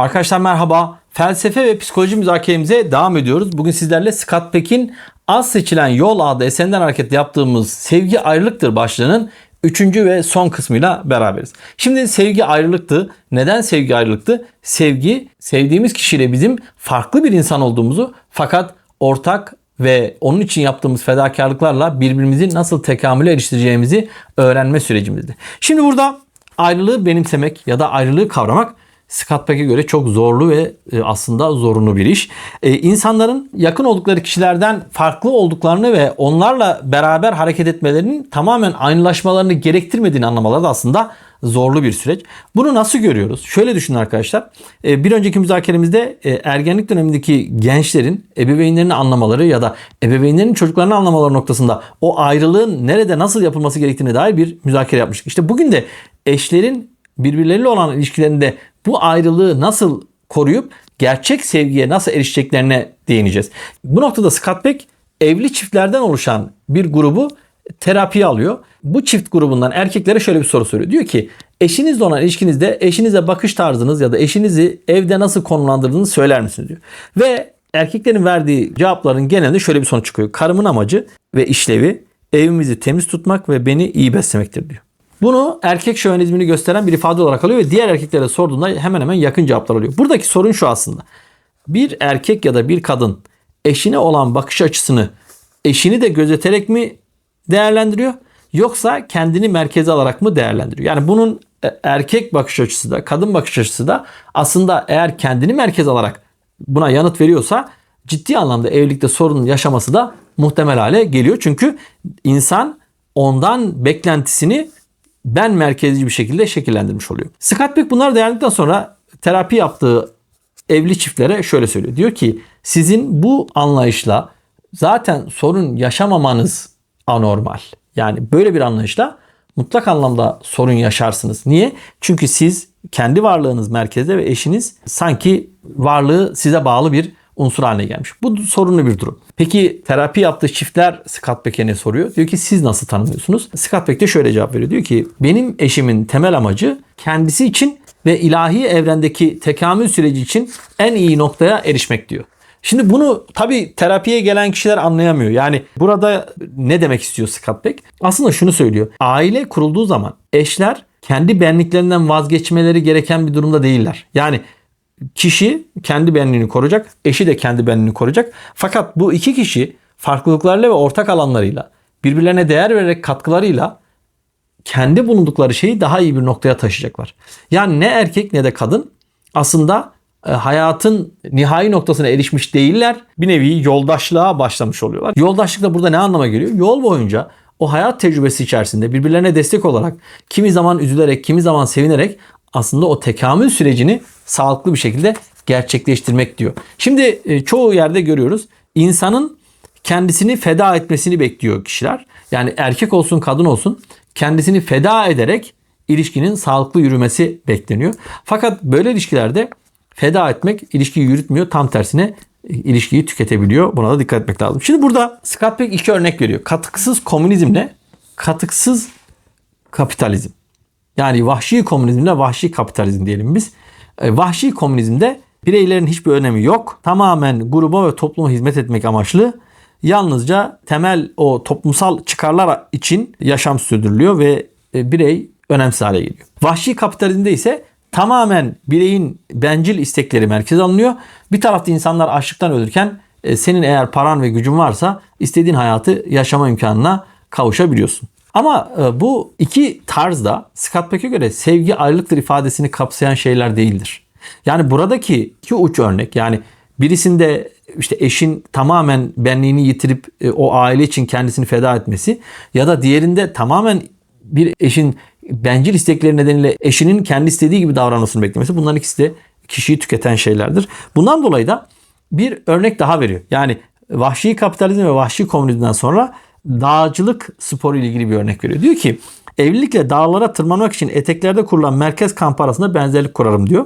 Arkadaşlar merhaba. Felsefe ve psikoloji müzakeremize devam ediyoruz. Bugün sizlerle Scott Peck'in Az Seçilen Yol adlı eserinden hareketle yaptığımız Sevgi Ayrılıktır başlığının 3. ve son kısmıyla beraberiz. Şimdi sevgi ayrılıktı. Neden sevgi ayrılıktı? Sevgi, sevdiğimiz kişiyle bizim farklı bir insan olduğumuzu fakat ortak ve onun için yaptığımız fedakarlıklarla birbirimizi nasıl tekamüle eriştireceğimizi öğrenme sürecimizdi. Şimdi burada ayrılığı benimsemek ya da ayrılığı kavramak Scott Peck'e göre çok zorlu ve aslında zorunlu bir iş. İnsanların yakın oldukları kişilerden farklı olduklarını ve onlarla beraber hareket etmelerinin tamamen aynılaşmalarını gerektirmediğini anlamaları da aslında zorlu bir süreç. Bunu nasıl görüyoruz? Şöyle düşünün arkadaşlar. Bir önceki müzakeremizde ergenlik dönemindeki gençlerin ebeveynlerini anlamaları ya da ebeveynlerin çocuklarını anlamaları noktasında o ayrılığın nerede nasıl yapılması gerektiğine dair bir müzakere yapmıştık. İşte bugün de eşlerin birbirleriyle olan ilişkilerinde bu ayrılığı nasıl koruyup gerçek sevgiye nasıl erişeceklerine değineceğiz. Bu noktada Scott Peck evli çiftlerden oluşan bir grubu terapiye alıyor. Bu çift grubundan erkeklere şöyle bir soru soruyor. Diyor ki eşinizle olan ilişkinizde eşinize bakış tarzınız ya da eşinizi evde nasıl konumlandırdığınızı söyler misiniz diyor. Ve erkeklerin verdiği cevapların genelinde şöyle bir sonuç çıkıyor. Karımın amacı ve işlevi evimizi temiz tutmak ve beni iyi beslemektir diyor. Bunu erkek şövenizmini gösteren bir ifade olarak alıyor ve diğer erkeklere sorduğunda hemen hemen yakın cevaplar alıyor. Buradaki sorun şu aslında. Bir erkek ya da bir kadın eşine olan bakış açısını eşini de gözeterek mi değerlendiriyor yoksa kendini merkeze alarak mı değerlendiriyor? Yani bunun erkek bakış açısı da kadın bakış açısı da aslında eğer kendini merkez alarak buna yanıt veriyorsa ciddi anlamda evlilikte sorun yaşaması da muhtemel hale geliyor. Çünkü insan ondan beklentisini ben merkezci bir şekilde şekillendirmiş oluyor. Scott Peck bunları değerlendikten sonra terapi yaptığı evli çiftlere şöyle söylüyor. Diyor ki sizin bu anlayışla zaten sorun yaşamamanız anormal. Yani böyle bir anlayışla mutlak anlamda sorun yaşarsınız. Niye? Çünkü siz kendi varlığınız merkezde ve eşiniz sanki varlığı size bağlı bir unsur haline gelmiş. Bu sorunlu bir durum. Peki terapi yaptığı çiftler Scott Peck'e ne soruyor? Diyor ki siz nasıl tanımlıyorsunuz? Scott Peck de şöyle cevap veriyor. Diyor ki benim eşimin temel amacı kendisi için ve ilahi evrendeki tekamül süreci için en iyi noktaya erişmek diyor. Şimdi bunu tabii terapiye gelen kişiler anlayamıyor. Yani burada ne demek istiyor Scott Peck? Aslında şunu söylüyor. Aile kurulduğu zaman eşler kendi benliklerinden vazgeçmeleri gereken bir durumda değiller. Yani kişi kendi benliğini koruyacak, eşi de kendi benliğini koruyacak. Fakat bu iki kişi farklılıklarıyla ve ortak alanlarıyla, birbirlerine değer vererek katkılarıyla kendi bulundukları şeyi daha iyi bir noktaya taşıyacaklar. Yani ne erkek ne de kadın aslında hayatın nihai noktasına erişmiş değiller. Bir nevi yoldaşlığa başlamış oluyorlar. Yoldaşlık da burada ne anlama geliyor? Yol boyunca o hayat tecrübesi içerisinde birbirlerine destek olarak kimi zaman üzülerek, kimi zaman sevinerek aslında o tekamül sürecini sağlıklı bir şekilde gerçekleştirmek diyor. Şimdi çoğu yerde görüyoruz. İnsanın kendisini feda etmesini bekliyor kişiler. Yani erkek olsun kadın olsun kendisini feda ederek ilişkinin sağlıklı yürümesi bekleniyor. Fakat böyle ilişkilerde feda etmek ilişkiyi yürütmüyor. Tam tersine ilişkiyi tüketebiliyor. Buna da dikkat etmek lazım. Şimdi burada Scott Peck iki örnek veriyor. Katıksız komünizmle katıksız kapitalizm. Yani vahşi komünizmle vahşi kapitalizm diyelim biz. Vahşi komünizmde bireylerin hiçbir önemi yok. Tamamen gruba ve topluma hizmet etmek amaçlı. Yalnızca temel o toplumsal çıkarlar için yaşam sürdürülüyor ve birey önemsiz hale geliyor. Vahşi kapitalizmde ise tamamen bireyin bencil istekleri merkeze alınıyor. Bir tarafta insanlar açlıktan ölürken senin eğer paran ve gücün varsa istediğin hayatı yaşama imkanına kavuşabiliyorsun. Ama bu iki tarzda Scott Peck'e göre sevgi ayrılıktır ifadesini kapsayan şeyler değildir. Yani buradaki iki uç örnek, yani birisinde işte eşin tamamen benliğini yitirip o aile için kendisini feda etmesi ya da diğerinde tamamen bir eşin bencil istekleri nedeniyle eşinin kendi istediği gibi davranmasını beklemesi, bunların ikisi de kişiyi tüketen şeylerdir. Bundan dolayı da bir örnek daha veriyor. Yani vahşi kapitalizm ve vahşi komünizmden sonra dağcılık sporu ile ilgili bir örnek veriyor. Diyor ki evlilikle dağlara tırmanmak için eteklerde kurulan merkez kampı arasında benzerlik kurarım diyor.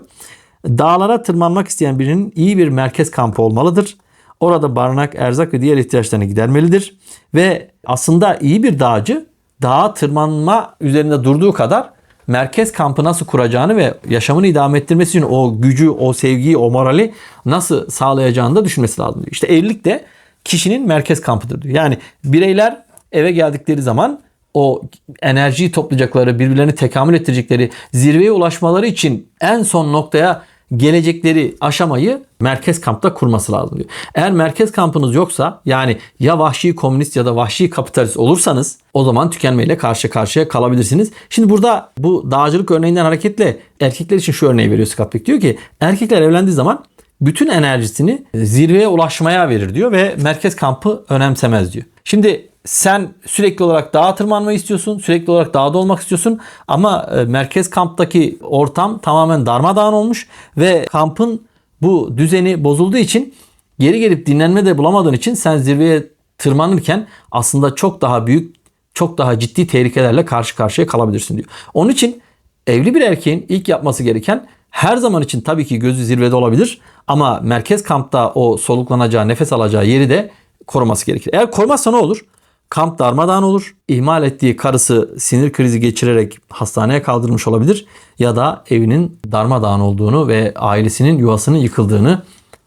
Dağlara tırmanmak isteyen birinin iyi bir merkez kampı olmalıdır. Orada barınak, erzak ve diğer ihtiyaçlarını gidermelidir. Ve aslında iyi bir dağcı dağa tırmanma üzerinde durduğu kadar merkez kampı nasıl kuracağını ve yaşamını idame ettirmesi için o gücü, o sevgiyi, o morali nasıl sağlayacağını da düşünmesi lazım diyor. İşte evlilik de kişinin merkez kampıdır diyor. Yani bireyler eve geldikleri zaman o enerjiyi toplayacakları, birbirlerini tekamül ettirecekleri, zirveye ulaşmaları için en son noktaya gelecekleri aşamayı merkez kampta kurması lazım diyor. Eğer merkez kampınız yoksa, yani ya vahşi komünist ya da vahşi kapitalist olursanız, o zaman tükenmeyle karşı karşıya kalabilirsiniz. Şimdi burada bu dağcılık örneğinden hareketle erkekler için şu örneği veriyor Scott Peck. Diyor ki erkekler evlendiği zaman bütün enerjisini zirveye ulaşmaya verir diyor ve merkez kampı önemsemez diyor. Şimdi sen sürekli olarak dağa tırmanmayı istiyorsun. Sürekli olarak dağda olmak istiyorsun. Ama merkez kamptaki ortam tamamen darmadağın olmuş. Ve kampın bu düzeni bozulduğu için geri gelip dinlenme de bulamadığın için sen zirveye tırmanırken aslında çok daha büyük, çok daha ciddi tehlikelerle karşı karşıya kalabilirsin diyor. Onun için evli bir erkeğin ilk yapması gereken, her zaman için tabii ki gözü zirvede olabilir. Ama merkez kampta o soluklanacağı, nefes alacağı yeri de koruması gerekir. Eğer korumazsa ne olur? Kamp darmadağın olur. İhmal ettiği karısı sinir krizi geçirerek hastaneye kaldırmış olabilir. Ya da evinin darmadağın olduğunu ve ailesinin yuvasının yıkıldığını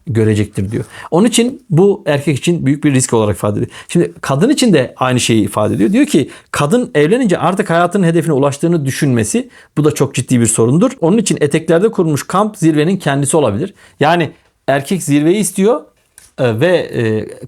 görecektir diyor. Onun için bu erkek için büyük bir risk olarak ifade ediyor. Şimdi kadın için de aynı şeyi ifade ediyor. Diyor ki kadın evlenince artık hayatının hedefine ulaştığını düşünmesi, bu da çok ciddi bir sorundur. Onun için eteklerde kurulmuş kamp zirvenin kendisi olabilir. Yani erkek zirveyi istiyor ve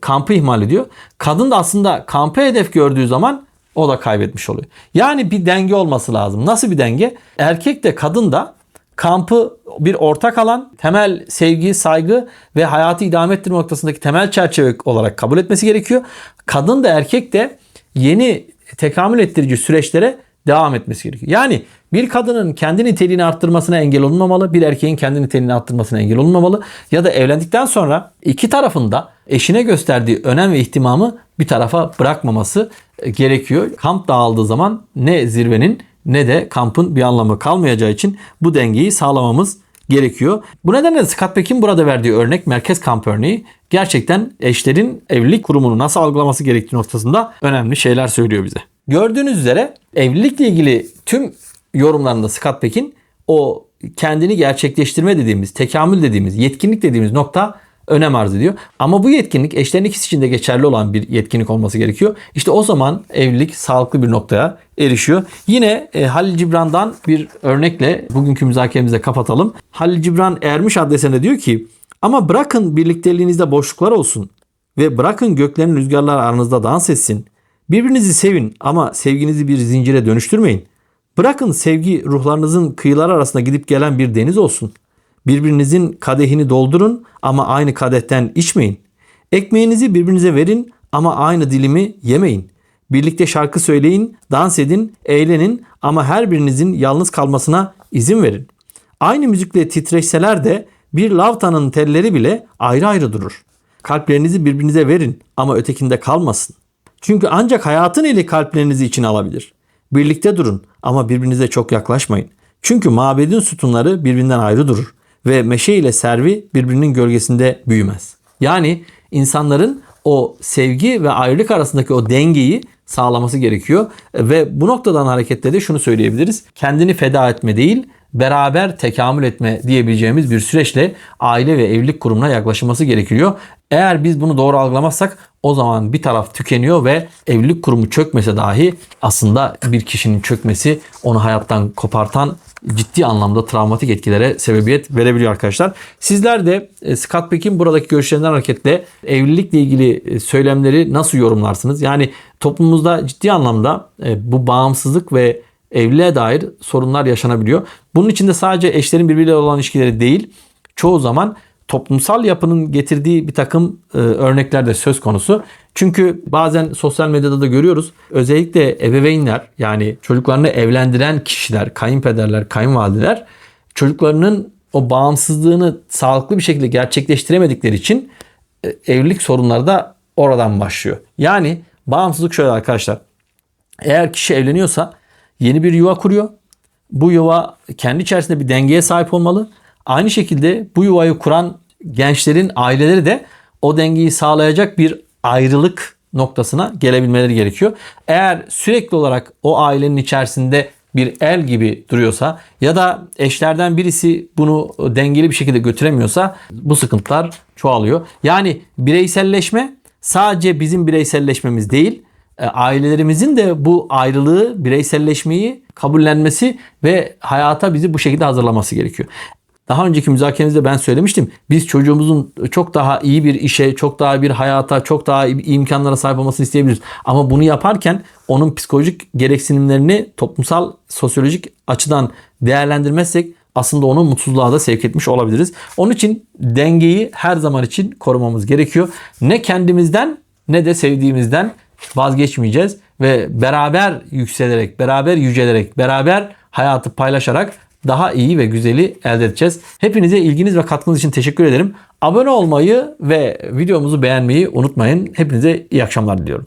kampı ihmal ediyor. Kadın da aslında kampı hedef gördüğü zaman o da kaybetmiş oluyor. Yani bir denge olması lazım. Nasıl bir denge? Erkek de kadın da kampı bir ortak alan, temel sevgi, saygı ve hayatı idame ettirme noktasındaki temel çerçeve olarak kabul etmesi gerekiyor. Kadın da erkek de yeni tekamül ettirici süreçlere devam etmesi gerekiyor. Yani bir kadının kendi niteliğini arttırmasına engel olunmamalı. Bir erkeğin kendi niteliğini arttırmasına engel olunmamalı. Ya da evlendikten sonra iki tarafında eşine gösterdiği önem ve ihtimamı bir tarafa bırakmaması gerekiyor. Kamp dağıldığı zaman ne zirvenin ne de kampın bir anlamı kalmayacağı için bu dengeyi sağlamamız gerekiyor. Bu nedenle Scott Peck'in burada verdiği örnek, merkez kamp örneği, gerçekten eşlerin evlilik kurumunu nasıl algılaması gerektiği noktasında önemli şeyler söylüyor bize. Gördüğünüz üzere evlilikle ilgili tüm yorumlarında Scott Peck'in o kendini gerçekleştirme dediğimiz, tekamül dediğimiz, yetkinlik dediğimiz nokta önem arz ediyor. Ama bu yetkinlik eşlerin ikisi için de geçerli olan bir yetkinlik olması gerekiyor. İşte o zaman evlilik sağlıklı bir noktaya erişiyor. Yine Halil Cibran'dan bir örnekle bugünkü müzakeremizi kapatalım. Halil Cibran Ermiş adresinde diyor ki, ama bırakın birlikteliğinizde boşluklar olsun ve bırakın göklerin rüzgarlar aranızda dans etsin. Birbirinizi sevin ama sevginizi bir zincire dönüştürmeyin. Bırakın sevgi ruhlarınızın kıyıları arasında gidip gelen bir deniz olsun. Birbirinizin kadehini doldurun ama aynı kadehten içmeyin. Ekmeğinizi birbirinize verin ama aynı dilimi yemeyin. Birlikte şarkı söyleyin, dans edin, eğlenin ama her birinizin yalnız kalmasına izin verin. Aynı müzikle titreşseler de bir lavtanın telleri bile ayrı ayrı durur. Kalplerinizi birbirinize verin ama ötekinde kalmasın. Çünkü ancak hayatın eli kalplerinizi içine alabilir. Birlikte durun ama birbirinize çok yaklaşmayın. Çünkü mabedin sütunları birbirinden ayrı durur ve meşe ile servi birbirinin gölgesinde büyümez. Yani insanların o sevgi ve ayrılık arasındaki o dengeyi sağlaması gerekiyor. Ve bu noktadan hareketle de şunu söyleyebiliriz. Kendini feda etme değil, beraber tekamül etme diyebileceğimiz bir süreçle aile ve evlilik kurumuna yaklaşılması gerekiyor. Eğer biz bunu doğru algılamazsak o zaman bir taraf tükeniyor ve evlilik kurumu çökmese dahi aslında bir kişinin çökmesi onu hayattan kopartan ciddi anlamda travmatik etkilere sebebiyet verebiliyor arkadaşlar. Sizler de Scott Peck'in buradaki görüşlerinden hareketle evlilikle ilgili söylemleri nasıl yorumlarsınız? Yani toplumumuzda ciddi anlamda bu bağımsızlık ve evliliğe dair sorunlar yaşanabiliyor. Bunun içinde sadece eşlerin birbiriyle olan ilişkileri değil, çoğu zaman toplumsal yapının getirdiği bir takım örnekler de söz konusu. Çünkü bazen sosyal medyada da görüyoruz. Özellikle ebeveynler, yani çocuklarını evlendiren kişiler, kayınpederler, kayınvalideler çocuklarının o bağımsızlığını sağlıklı bir şekilde gerçekleştiremedikleri için evlilik sorunları da oradan başlıyor. Yani bağımsızlık şöyle arkadaşlar. Eğer kişi evleniyorsa yeni bir yuva kuruyor. Bu yuva kendi içerisinde bir dengeye sahip olmalı. Aynı şekilde bu yuvayı kuran gençlerin aileleri de o dengeyi sağlayacak bir ayrılık noktasına gelebilmeleri gerekiyor. Eğer sürekli olarak o ailenin içerisinde bir el gibi duruyorsa ya da eşlerden birisi bunu dengeli bir şekilde götüremiyorsa bu sıkıntılar çoğalıyor. Yani bireyselleşme sadece bizim bireyselleşmemiz değil, ailelerimizin de bu ayrılığı, bireyselleşmeyi kabullenmesi ve hayata bizi bu şekilde hazırlaması gerekiyor. Daha önceki müzakeremizde ben söylemiştim. Biz çocuğumuzun çok daha iyi bir işe, çok daha bir hayata, çok daha iyi imkanlara sahip olmasını isteyebiliriz. Ama bunu yaparken onun psikolojik gereksinimlerini toplumsal, sosyolojik açıdan değerlendirmezsek aslında onu mutsuzluğa da sevk etmiş olabiliriz. Onun için dengeyi her zaman için korumamız gerekiyor. Ne kendimizden ne de sevdiğimizden vazgeçmeyeceğiz ve beraber yükselerek, beraber yücelerek, beraber hayatı paylaşarak daha iyi ve güzeli elde edeceğiz. Hepinize ilginiz ve katkınız için teşekkür ederim. Abone olmayı ve videomuzu beğenmeyi unutmayın. Hepinize iyi akşamlar diliyorum.